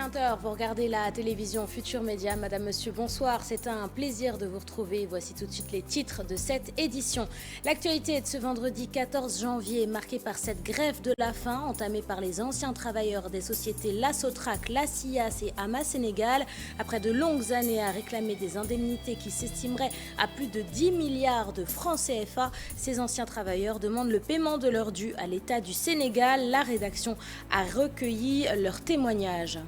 20h, vous regardez la télévision Futur Média. Madame, monsieur, bonsoir. C'est un plaisir de vous retrouver. Voici tout de suite les titres de cette édition. L'actualité de ce vendredi 14 janvier est marquée par cette grève de la faim entamée par les anciens travailleurs des sociétés La Sotrac, La SIAS et Ama Sénégal. Après de longues années à réclamer des indemnités qui s'estimeraient à plus de 10 milliards de francs CFA, ces anciens travailleurs demandent le paiement de leurs dus à l'État du Sénégal. La rédaction a recueilli leurs témoignages.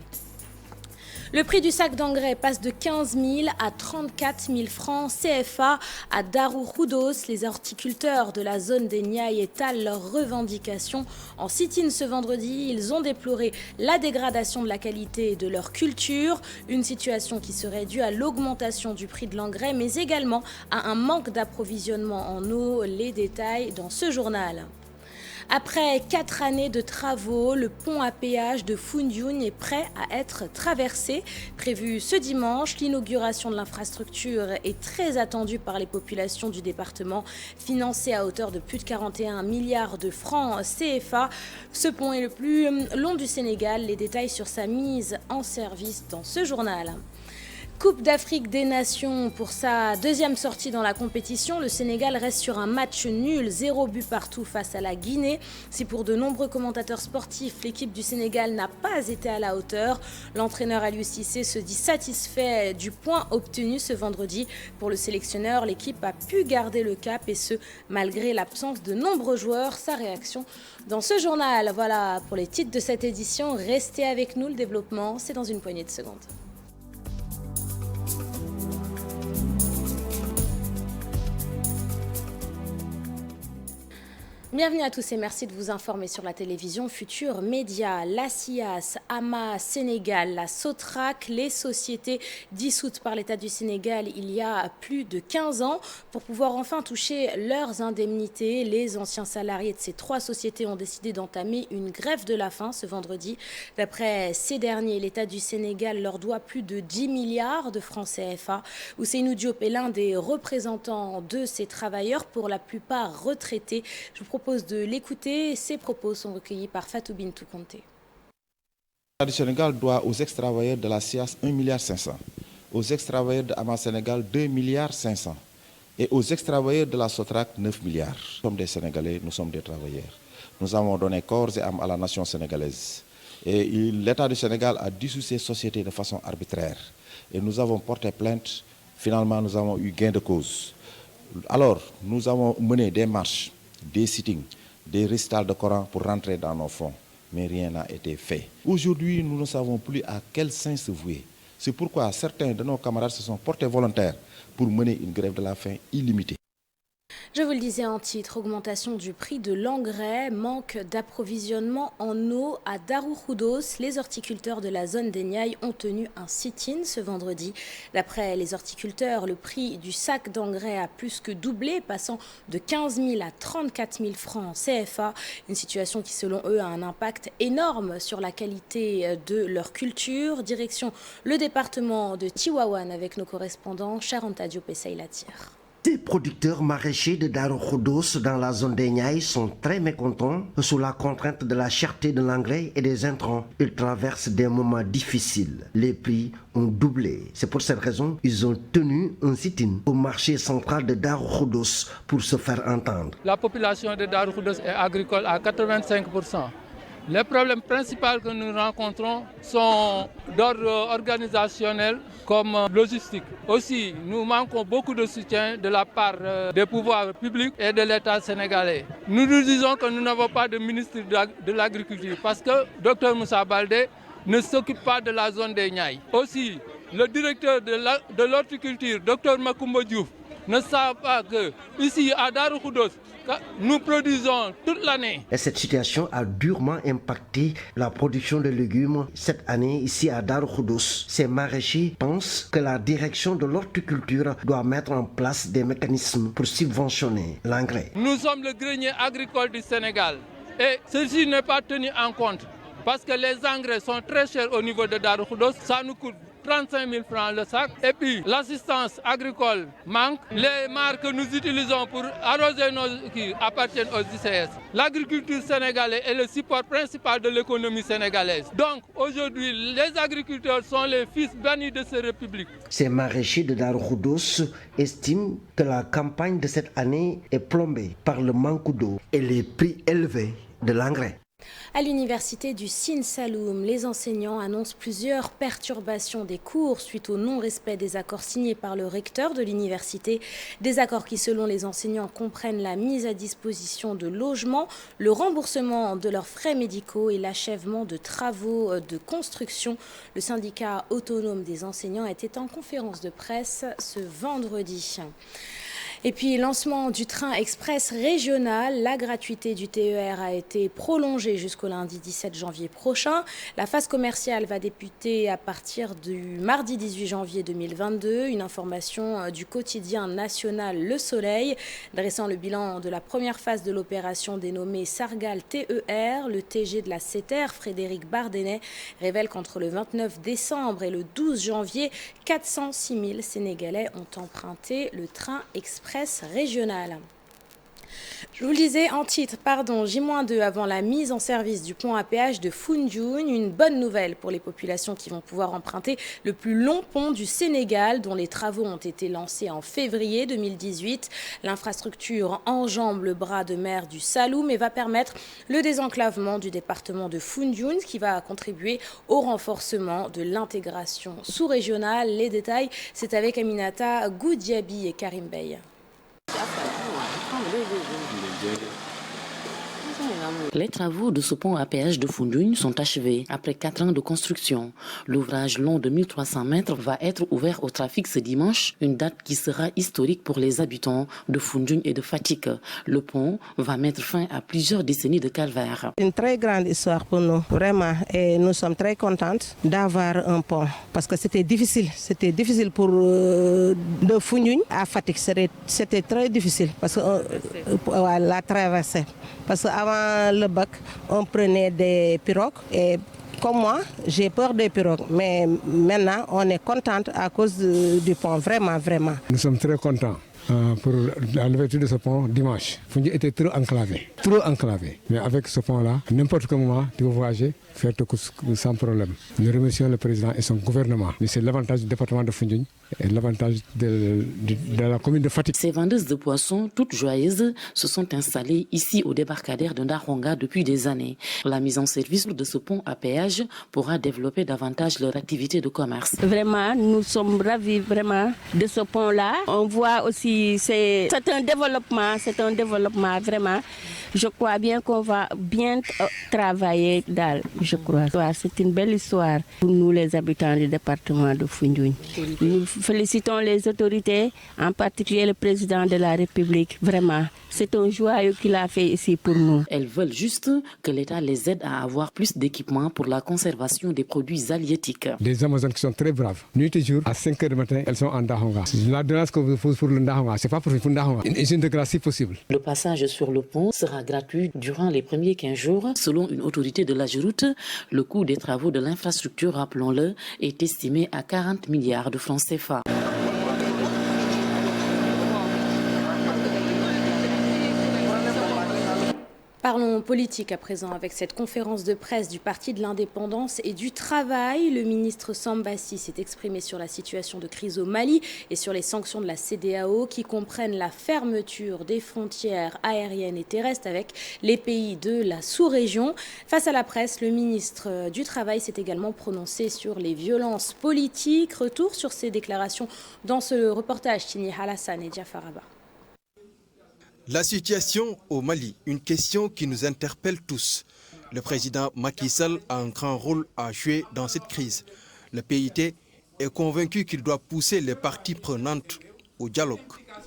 Le prix du sac d'engrais passe de 15 000 à 34 000 francs CFA à Darou Khoudoss. Les horticulteurs de la zone des Niayes étalent leurs revendications. En sit-in ce vendredi, ils ont déploré la dégradation de la qualité de leur culture, une situation qui serait due à l'augmentation du prix de l'engrais, mais également à un manque d'approvisionnement en eau. Les détails dans ce journal. Après 4 années de travaux, le pont à péage de Foundiougne est prêt à être traversé. Prévu ce dimanche, l'inauguration de l'infrastructure est très attendue par les populations du département, financée à hauteur de plus de 41 milliards de francs CFA. Ce pont est le plus long du Sénégal. Les détails sur sa mise en service dans ce journal. Coupe d'Afrique des Nations pour sa deuxième sortie dans la compétition. Le Sénégal reste sur un match nul, 0 but partout face à la Guinée. Si pour de nombreux commentateurs sportifs, l'équipe du Sénégal n'a pas été à la hauteur, l'entraîneur Aliou Cissé se dit satisfait du point obtenu ce vendredi. Pour le sélectionneur, l'équipe a pu garder le cap et ce, malgré l'absence de nombreux joueurs. Sa réaction dans ce journal. Voilà pour les titres de cette édition. Restez avec nous, le développement, c'est dans une poignée de secondes. Bienvenue à tous et merci de vous informer sur la télévision Futur Média. La SIAS, Ama Sénégal, la Sotrac, les sociétés dissoutes par l'État du Sénégal il y a plus de 15 ans. Pour pouvoir enfin toucher leurs indemnités, les anciens salariés de ces 3 sociétés ont décidé d'entamer une grève de la faim ce vendredi. D'après ces derniers, l'État du Sénégal leur doit plus de 10 milliards de francs CFA. Ousseynou Diop est l'un des représentants de ces travailleurs, pour la plupart retraités. Je vous propose de l'écouter. Ses propos sont recueillis par Fatou Bintou Conté. L'État du Sénégal doit aux ex-travailleurs de la SIAS 1,5 milliard, aux ex-travailleurs de Ama Sénégal 2,5 milliards et aux ex-travailleurs de la Sotrac 9 milliards. Nous sommes des Sénégalais, nous sommes des travailleurs. Nous avons donné corps et âme à la nation sénégalaise. Et l'État du Sénégal a dissous ces sociétés de façon arbitraire. Et nous avons porté plainte. Finalement, nous avons eu gain de cause. Alors, nous avons mené des marches, des sittings, des récitals de Coran pour rentrer dans nos fonds. Mais rien n'a été fait. Aujourd'hui, nous ne savons plus à quel saint se vouer. C'est pourquoi certains de nos camarades se sont portés volontaires pour mener une grève de la faim illimitée. Je vous le disais en titre, augmentation du prix de l'engrais, manque d'approvisionnement en eau à Darou Khoudoss. Les horticulteurs de la zone des Niayes ont tenu un sit-in ce vendredi. D'après les horticulteurs, le prix du sac d'engrais a plus que doublé, passant de 15 000 à 34 000 francs CFA. Une situation qui, selon eux, a un impact énorme sur la qualité de leur culture. Direction le département de Tivaouane avec nos correspondants Charanta Diop et Seyla Tir. Les producteurs maraîchers de Darou Khoudoss dans la zone des Niayes sont très mécontents sous la contrainte de la cherté de l'engrais et des intrants. Ils traversent des moments difficiles. Les prix ont doublé. C'est pour cette raison qu'ils ont tenu un sit-in au marché central de Darou Khoudoss pour se faire entendre. La population de Darou Khoudoss est agricole à 85%. Les problèmes principaux que nous rencontrons sont d'ordre organisationnel comme logistique. Aussi, nous manquons beaucoup de soutien de la part des pouvoirs publics et de l'État sénégalais. Nous nous disons que nous n'avons pas de ministre de l'Agriculture parce que Dr Moussa Baldé ne s'occupe pas de la zone des Niayes. Aussi, le directeur de l'horticulture, Dr Makoumba Diouf, ne savent pas que ici à Darou Khoudoss, nous produisons toute l'année. Et cette situation a durement impacté la production de légumes cette année ici à Darou Khoudoss. Ces maraîchers pensent que la direction de l'horticulture doit mettre en place des mécanismes pour subventionner l'engrais. Nous sommes le grenier agricole du Sénégal et ceci n'est pas tenu en compte parce que les engrais sont très chers au niveau de Darou Khoudoss. Ça nous coûte 35 000 francs le sac. Et puis l'assistance agricole manque. Les mares que nous utilisons pour arroser nos qui appartiennent aux ICS. L'agriculture sénégalaise est le support principal de l'économie sénégalaise. Donc aujourd'hui, les agriculteurs sont les fils bénis de ces républiques. Ces maraîchers de Darou Khoudoss estiment que la campagne de cette année est plombée par le manque d'eau et les prix élevés de l'engrais. À l'université du Sine Saloum, les enseignants annoncent plusieurs perturbations des cours suite au non-respect des accords signés par le recteur de l'université. Des accords qui, selon les enseignants, comprennent la mise à disposition de logements, le remboursement de leurs frais médicaux et l'achèvement de travaux de construction. Le syndicat autonome des enseignants était en conférence de presse ce vendredi. Et puis, lancement du train express régional. La gratuité du TER a été prolongée jusqu'au lundi 17 janvier prochain. La phase commerciale va débuter à partir du mardi 18 janvier 2022. Une information du quotidien national Le Soleil. Dressant le bilan de la première phase de l'opération dénommée Sargal TER, le TG de la CETER, Frédéric Bardenet, révèle qu'entre le 29 décembre et le 12 janvier, 406 000 Sénégalais ont emprunté le train express régional. Je vous le disais en titre, J-2 avant la mise en service du pont à péage de Foundiougne. Une bonne nouvelle pour les populations qui vont pouvoir emprunter le plus long pont du Sénégal, dont les travaux ont été lancés en février 2018. L'infrastructure enjambe le bras de mer du Saloum et va permettre le désenclavement du département de Foundiougne, qui va contribuer au renforcement de l'intégration sous-régionale. Les détails, c'est avec Aminata Goudiaby et Karim Bey. Les travaux de ce pont à péage de Foundiougne sont achevés après 4 ans de construction. L'ouvrage long de 1300 mètres va être ouvert au trafic ce dimanche, une date qui sera historique pour les habitants de Foundiougne et de Fatick. Le pont va mettre fin à plusieurs décennies de calvaire. Une très grande histoire pour nous, vraiment, et nous sommes très contentes d'avoir un pont parce que c'était difficile pour de Foundiougne à Fatick, c'était très difficile parce que la traversée. Parce qu'avant le bac, on prenait des pirogues et comme moi, j'ai peur des pirogues. Mais maintenant, on est contente à cause du pont, vraiment, vraiment. Nous sommes très contents pour l'ouverture de ce pont dimanche. Foundiougne était trop enclavé. Mais avec ce pont-là, n'importe quel moment, tu peux voyager, faire tes courses sans problème. Nous remercions le président et son gouvernement. C'est l'avantage du département de Foundiougne et l'avantage de la commune de Fatick. Ces vendeuses de poissons, toutes joyeuses, se sont installées ici au débarcadère de Ndaronga depuis des années. La mise en service de ce pont à péage pourra développer davantage leur activité de commerce. Vraiment, nous sommes ravis vraiment de ce pont-là. On voit aussi, c'est un développement vraiment. Je crois bien qu'on va bien travailler dans, je crois. C'est une belle histoire pour nous les habitants du département de Foundiougne. Nous félicitons les autorités, en particulier le président de la République. Vraiment, c'est un joyeux qu'il a fait ici pour nous. Elles veulent juste que l'État les aide à avoir plus d'équipements pour la conservation des produits halieutiques. Des Amazones qui sont très braves. Nuit et jour, à 5 h du matin, elles sont en Ndaronga. La donation que vous faites pour le Ndaronga, ce n'est pas pour le Ndaronga. Une usine de grâce si possible. Le passage sur le pont sera gratuit durant les premiers 15 jours. Selon une autorité de l'AGEROUTE, le coût des travaux de l'infrastructure, rappelons-le, est estimé à 40 milliards de francs CFA. Parlons politique à présent avec cette conférence de presse du Parti de l'Indépendance et du Travail. Le ministre Sambassi s'est exprimé sur la situation de crise au Mali et sur les sanctions de la CEDEAO qui comprennent la fermeture des frontières aériennes et terrestres avec les pays de la sous-région. Face à la presse, le ministre du Travail s'est également prononcé sur les violences politiques. Retour sur ces déclarations dans ce reportage signé Alassane et Diafaraba. La situation au Mali, une question qui nous interpelle tous. Le président Macky Sall a un grand rôle à jouer dans cette crise. Le PIT est convaincu qu'il doit pousser les parties prenantes au dialogue.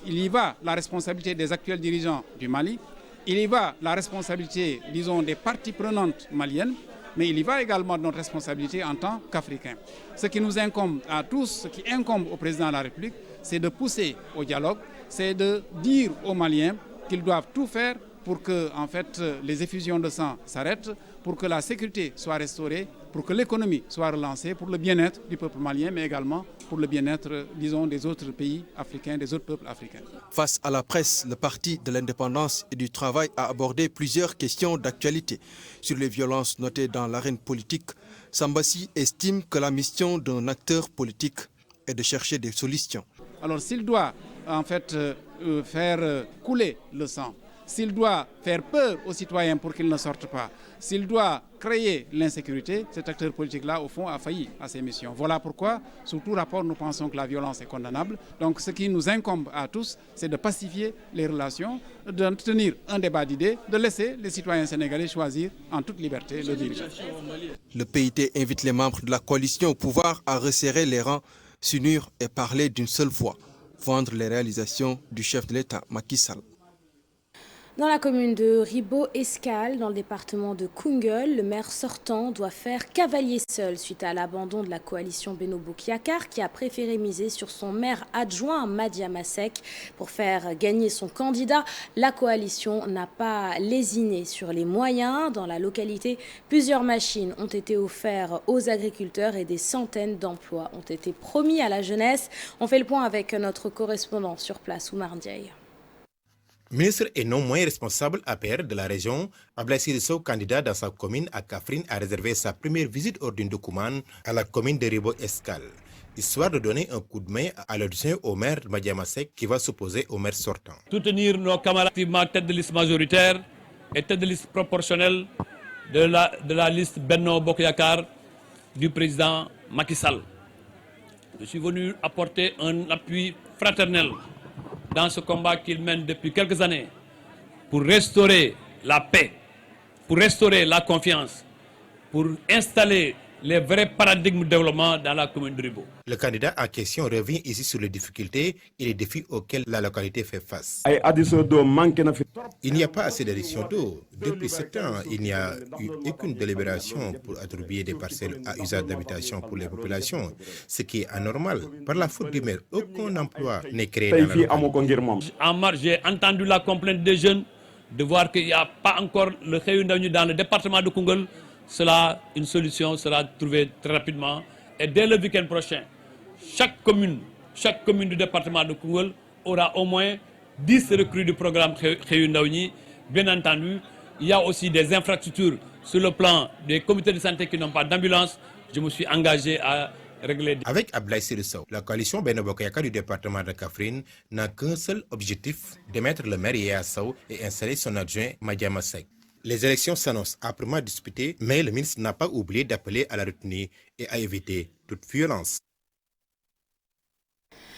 Il y va la responsabilité des actuels dirigeants du Mali, il y va la responsabilité, disons, des parties prenantes maliennes, mais il y va également de notre responsabilité en tant qu'Africains. Ce qui nous incombe à tous, ce qui incombe au président de la République, c'est de pousser au dialogue, c'est de dire aux Maliens qu'ils doivent tout faire pour que en fait, les effusions de sang s'arrêtent, pour que la sécurité soit restaurée, pour que l'économie soit relancée, pour le bien-être du peuple malien, mais également pour le bien-être, disons, des autres pays africains, des autres peuples africains. Face à la presse, le Parti de l'indépendance et du travail a abordé plusieurs questions d'actualité. Sur les violences notées dans l'arène politique, Sambassi estime que la mission d'un acteur politique est de chercher des solutions. Alors s'il doit en fait faire couler le sang, s'il doit faire peur aux citoyens pour qu'ils ne sortent pas, s'il doit créer l'insécurité, cet acteur politique-là, au fond, a failli à ses missions. Voilà pourquoi, sous tout rapport, nous pensons que la violence est condamnable. Donc ce qui nous incombe à tous, c'est de pacifier les relations, de tenir un débat d'idées, de laisser les citoyens sénégalais choisir en toute liberté le dirigeant. Le PIT invite les membres de la coalition au pouvoir à resserrer les rangs, s'unir et parler d'une seule voix, vendre les réalisations du chef de l'État, Macky Sall. Dans la commune de Ribo-Escale, dans le département de Koungheul, le maire sortant doit faire cavalier seul suite à l'abandon de la coalition Benno Bokk Yakaar qui a préféré miser sur son maire adjoint Madia Masek pour faire gagner son candidat. La coalition n'a pas lésiné sur les moyens. Dans la localité, plusieurs machines ont été offertes aux agriculteurs et des centaines d'emplois ont été promis à la jeunesse. On fait le point avec notre correspondant sur place, Oumar Ndiaye. Ministre et non moins responsable APR de la région, Abdoulaye Seydou Sow, candidat dans sa commune à Kaffrine, a réservé sa première visite hors d'une Ndoukoumane à la commune de Ribo-Escale, histoire de donner un coup de main à l'audition au maire Madia Masek qui va s'opposer au maire sortant. Soutenir nos camarades activement tête de liste majoritaire et tête de liste proportionnelle de la liste Benno Bokk Yakaar du président Macky Sall. Je suis venu apporter un appui fraternel dans ce combat qu'il mène depuis quelques années pour restaurer la paix, pour restaurer la confiance, pour installer les vrais paradigmes de développement dans la commune de Ribo. Le candidat en question revient ici sur les difficultés et les défis auxquels la localité fait face. Il n'y a pas assez d'addition d'eau. Depuis 7 ans, il n'y a eu aucune délibération pour attribuer des parcelles à usage d'habitation pour les populations, ce qui est anormal. Par la faute du maire, aucun emploi n'est créé dans la localité. En mars, j'ai entendu la complainte des jeunes de voir qu'il n'y a pas encore le Xëyu Ndaw ñi dans le département de Koungheul. Une solution sera trouvée très rapidement. Et dès le week-end prochain, chaque commune du département de Koungheul aura au moins 10 recrues du programme Xëyu Ndaw ñi. Bien entendu, il y a aussi des infrastructures sur le plan des comités de santé qui n'ont pas d'ambulance. Je me suis engagé à régler. Avec Abdoulaye Seydou Sow, la coalition Benno Bokk Yakaar du département de Kaffrine n'a qu'un seul objectif, de mettre le maire Yaya Sow et installer son adjoint Madia Masek. Les élections s'annoncent âprement disputées, mais le ministre n'a pas oublié d'appeler à la retenue et à éviter toute violence.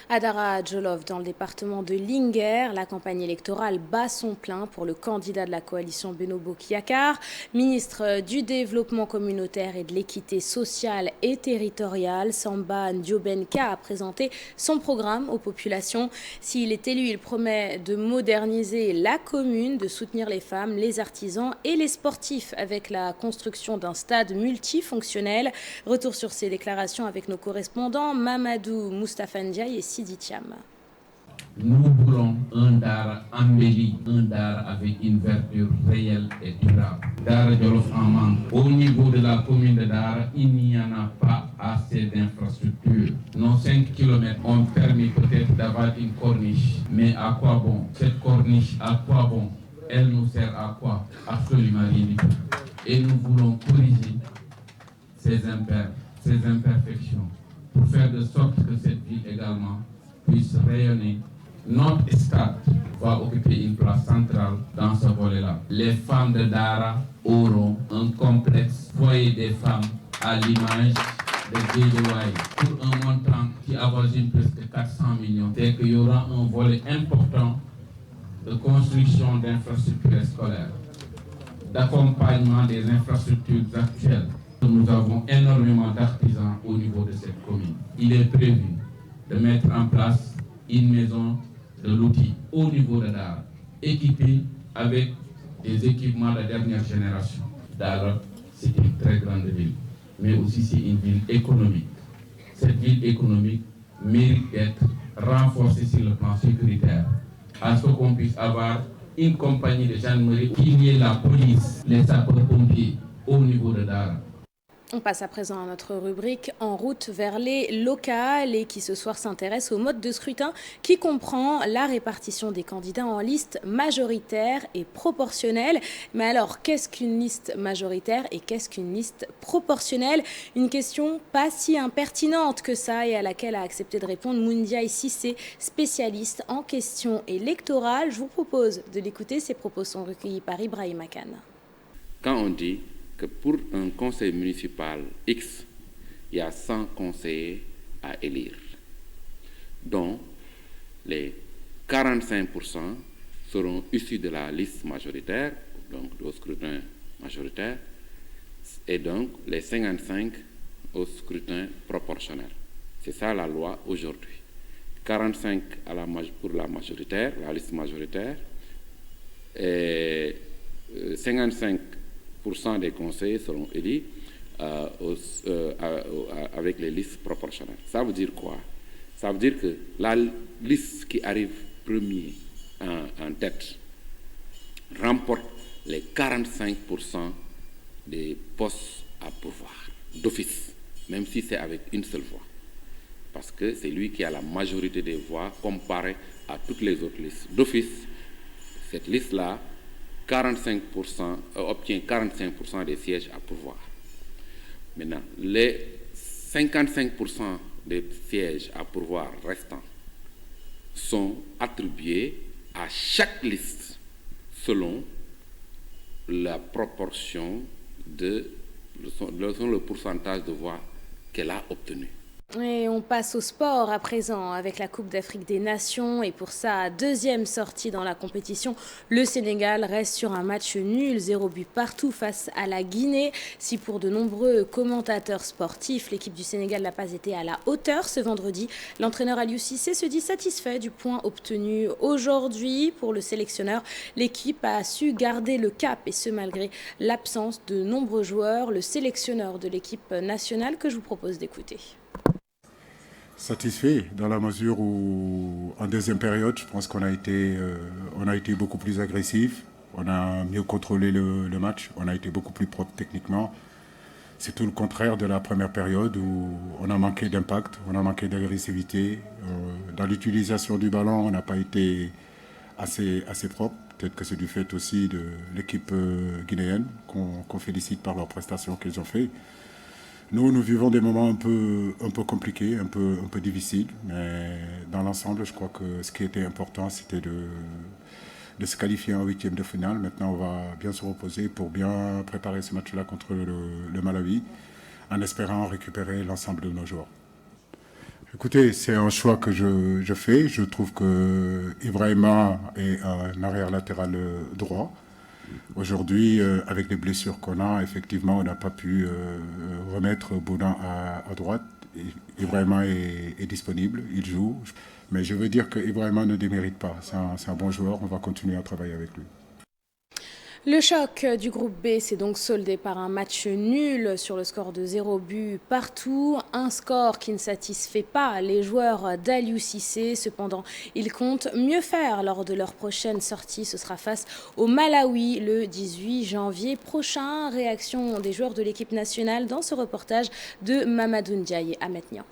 À Dara Djolof, dans le département de Linguère, la campagne électorale bat son plein pour le candidat de la coalition Benno Bokk Yakaar. Ministre du développement communautaire et de l'équité sociale et territoriale, Samba Ndiobenka a présenté son programme aux populations. S'il est élu, il promet de moderniser la commune, de soutenir les femmes, les artisans et les sportifs avec la construction d'un stade multifonctionnel. Retour sur ces déclarations avec nos correspondants Mamadou Moustapha Ndiaye et Sidi Thiam. Nous voulons un Dara embelli, un Dara avec une verdure réelle et durable. Dara Djolof en manque. Au niveau de la commune de Dara, il n'y en a pas assez d'infrastructures. Nos 5 km ont permis peut-être d'avoir une corniche. Mais à quoi bon? Cette corniche, à quoi bon? Elle nous sert à quoi? Absolument rien du tout. Et nous voulons corriger ces imperfections pour faire de sorte que cette ville également puisse rayonner. Notre stade va occuper une place centrale dans ce volet-là. Les femmes de Dara auront un complexe foyer des femmes à l'image de Guédiawaye pour un montant qui avoisine presque 400 millions. C'est qu'il y aura un volet important de construction d'infrastructures scolaires, d'accompagnement des infrastructures actuelles. Nous avons énormément d'artisans au niveau de cette commune. Il est prévu de mettre en place une maison de l'outil au niveau de Dara, équipée avec des équipements de dernière génération. Dara, c'est une très grande ville, mais aussi c'est une ville économique. Cette ville économique mérite d'être renforcée sur le plan sécuritaire, à ce qu'on puisse avoir une compagnie de gendarmerie, qu'il y ait la police, les sapeurs-pompiers au niveau de Dara. On passe à présent à notre rubrique En route vers les locales et qui ce soir s'intéresse au mode de scrutin qui comprend la répartition des candidats en liste majoritaire et proportionnelle. Mais alors, qu'est-ce qu'une liste majoritaire et qu'est-ce qu'une liste proportionnelle? Une question pas si impertinente que ça et à laquelle a accepté de répondre Moundiaye Cissé, spécialiste en questions électorales. Je vous propose de l'écouter. Ces propos sont recueillis par Ibrahim Akan. Quand on dit que pour un conseil municipal X, il y a 100 conseillers à élire, dont les 45% seront issus de la liste majoritaire, donc au scrutin majoritaire, et donc les 55 au scrutin proportionnel. C'est ça la loi aujourd'hui. 45 pour la majoritaire, la liste majoritaire, et 55% des conseillers seront élus avec les listes proportionnelles. Ça veut dire quoi? Ça veut dire que la liste qui arrive premier en tête remporte les 45% des postes à pourvoir d'office, même si c'est avec une seule voix. Parce que c'est lui qui a la majorité des voix comparé à toutes les autres listes. D'office, cette liste-là, obtient 45% des sièges à pourvoir. Maintenant, les 55% des sièges à pourvoir restants sont attribués à chaque liste selon la proportion selon le pourcentage de voix qu'elle a obtenu. Et on passe au sport à présent avec la Coupe d'Afrique des Nations et pour sa deuxième sortie dans la compétition, le Sénégal reste sur un match nul, 0 but partout face à la Guinée. Si pour de nombreux commentateurs sportifs, l'équipe du Sénégal n'a pas été à la hauteur ce vendredi, l'entraîneur Aliou Cissé se dit satisfait du point obtenu aujourd'hui. Pour le sélectionneur, l'équipe a su garder le cap et ce malgré l'absence de nombreux joueurs. Le sélectionneur de l'équipe nationale que je vous propose d'écouter. Satisfait dans la mesure où en deuxième période, je pense qu'on a été beaucoup plus agressif, on a mieux contrôlé le match, on a été beaucoup plus propre techniquement. C'est tout le contraire de la première période où on a manqué d'impact, on a manqué d'agressivité. Dans l'utilisation du ballon, on n'a pas été assez propre. Peut-être que c'est du fait aussi de l'équipe guinéenne qu'on félicite par leurs prestations qu'ils ont fait. Nous vivons des moments un peu compliqués, un peu difficiles, mais dans l'ensemble, je crois que ce qui était important, c'était de se qualifier en huitième de finale. Maintenant, on va bien se reposer pour bien préparer ce match-là contre le Malawi, en espérant récupérer l'ensemble de nos joueurs. Écoutez, c'est un choix que je fais. Je trouve que Ibrahima est un arrière latéral droit. Aujourd'hui, avec les blessures qu'on a, effectivement, on n'a pas pu remettre Bouna à droite. Ibrahima est disponible, il joue. Mais je veux dire que Ibrahima ne démérite pas. C'est un bon joueur, on va continuer à travailler avec lui. Le choc du groupe B s'est donc soldé par un match nul sur le score de 0 but partout. Un score qui ne satisfait pas les joueurs d'Aliou Cissé. Cependant, ils comptent mieux faire lors de leur prochaine sortie. Ce sera face au Malawi le 18 janvier prochain. Réaction des joueurs de l'équipe nationale dans ce reportage de Mamadou Ndiaye et Ahmed Nian.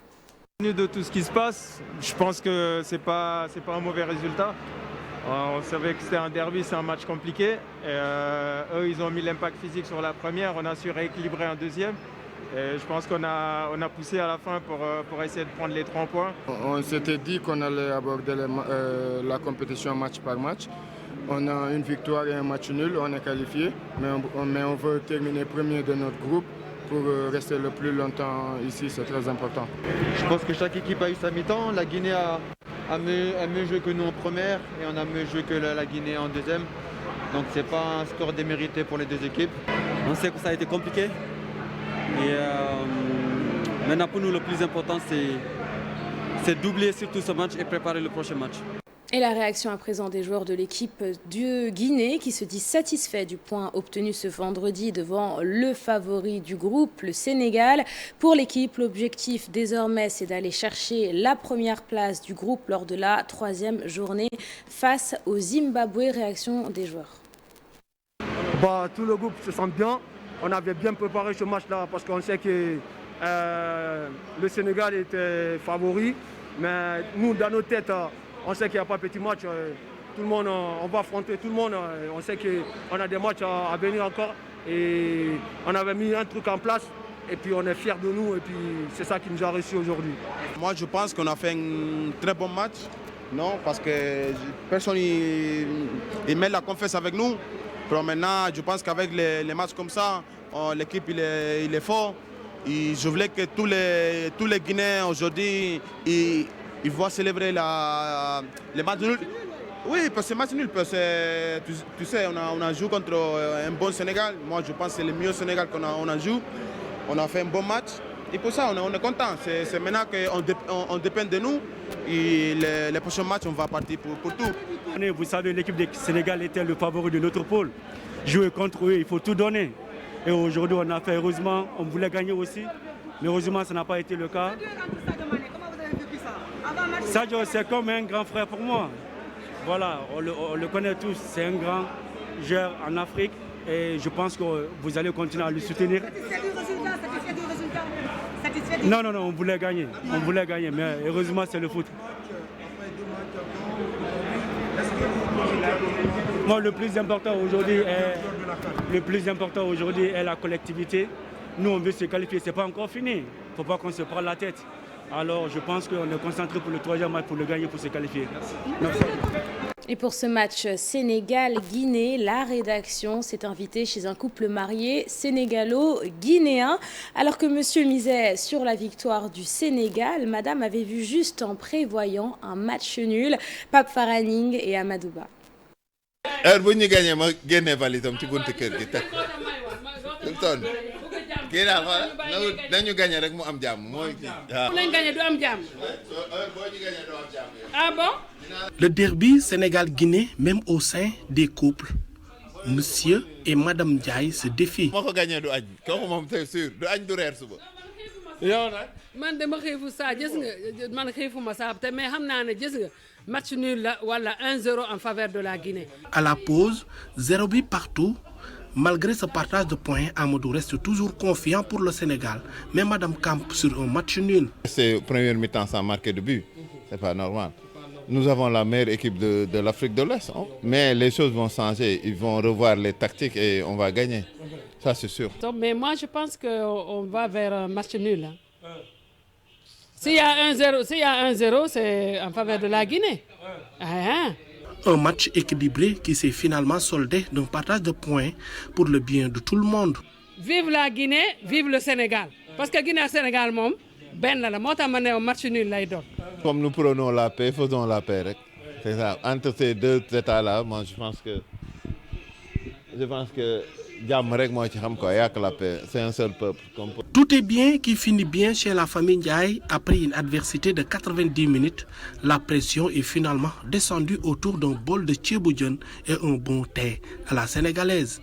De tout ce qui se passe, je pense que c'est pas un mauvais résultat. On savait que c'était un derby, c'est un match compliqué. Et, eux, ils ont mis l'impact physique sur la première, on a su rééquilibrer en deuxième. Et je pense qu'on a poussé à la fin pour essayer de prendre les 3 points. On s'était dit qu'on allait aborder la compétition match par match. On a une victoire et un match nul, on est qualifié. Mais on veut terminer premier de notre groupe pour rester le plus longtemps ici, c'est très important. Je pense que chaque équipe a eu sa mi-temps. La Guinée a mieux joué que nous en première et on a mieux joué que la Guinée en deuxième. Donc c'est pas un score démérité pour les deux équipes. On sait que ça a été compliqué. Et maintenant pour nous le plus important c'est doubler surtout ce match et préparer le prochain match. Et la réaction à présent des joueurs de l'équipe de Guinée qui se disent satisfaits du point obtenu ce vendredi devant le favori du groupe, le Sénégal. Pour l'équipe, l'objectif désormais, c'est d'aller chercher la première place du groupe lors de la 3e journée face au Zimbabwe. Réaction des joueurs. Tout le groupe se sent bien. On avait bien préparé ce match-là parce qu'on sait que le Sénégal était favori. Mais nous, dans nos têtes, on sait qu'il n'y a pas petit match. Tout le monde, on va affronter tout le monde. On sait qu'on a des matchs à venir encore. Et on avait mis un truc en place. Et puis on est fiers de nous. Et puis c'est ça qui nous a réussi aujourd'hui. Moi, je pense qu'on a fait un très bon match. Non, parce que personne il met la confiance avec nous. Puis maintenant, je pense qu'avec les matchs comme ça, l'équipe il est fort. Et je voulais que tous les Guinéens aujourd'hui ils vont célébrer les matchs nuls. Oui, parce que c'est match nul. Parce que, tu sais, on a joué contre un bon Sénégal. Moi, je pense que c'est le mieux Sénégal qu'on a joué. On a fait un bon match. Et pour ça, on est content. C'est maintenant qu'on dépend de nous. Et les prochains matchs, on va partir pour tout. Vous savez, l'équipe du Sénégal était le favori de notre pôle. Jouer contre eux, il faut tout donner. Et aujourd'hui, on a fait, heureusement, on voulait gagner aussi. Mais heureusement, ça n'a pas été le cas. Sadio, c'est comme un grand frère pour moi. Voilà, on le connaît tous. C'est un grand joueur en Afrique. Et je pense que vous allez continuer à le soutenir. Non, on voulait gagner. On voulait gagner, mais heureusement, c'est le foot. Moi, le plus important aujourd'hui est la collectivité. Nous, on veut se qualifier. Ce n'est pas encore fini. Il ne faut pas qu'on se prenne la tête. Alors, je pense qu'on est concentré pour le 3e match, pour le gagner, pour se qualifier. Merci. Et pour ce match Sénégal-Guinée, la rédaction s'est invitée chez un couple marié sénégalo-guinéen. Alors que monsieur misait sur la victoire du Sénégal, madame avait vu juste en prévoyant un match nul. Pape Faraning et Amadouba. Ah bon? Le derby Sénégal-Guinée, même au sein des couples, monsieur et madame Ndiaye se défient. Man dama xeefu saa gis nga man xeefuma saa te mais xam naa ne gis nga match nul la wala 1-0 en faveur de la Guinée. À la pause, 0 but partout. Malgré ce partage de points, Amadou reste toujours confiant pour le Sénégal. Mais madame campe sur un match nul. C'est première mi-temps sans marquer de but. C'est pas normal. Nous avons la meilleure équipe de l'Afrique de l'Ouest. Hein? Mais les choses vont changer. Ils vont revoir les tactiques et on va gagner. Ça, c'est sûr. Mais moi, je pense qu'on va vers un match nul. Hein. S'il y a 1-0, c'est en faveur de la Guinée. Un match équilibré qui s'est finalement soldé d'un partage de points pour le bien de tout le monde. Vive la Guinée, vive le Sénégal. Parce que Guinée et Sénégal, ben la un match nul lay doon. Comme nous prenons la paix, faisons la paix. C'est ça. Entre ces deux états-là, moi je pense que c'est un seul peuple. Tout est bien qui finit bien chez la famille Ndiaye. Après une adversité de 90 minutes, la pression est finalement descendue autour d'un bol de tchéboudion et un bon thé à la sénégalaise.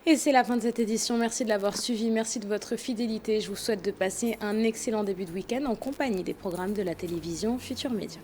Et c'est la fin de cette édition. Merci de l'avoir suivi. Merci de votre fidélité. Je vous souhaite de passer un excellent début de week-end en compagnie des programmes de la télévision Futur Média.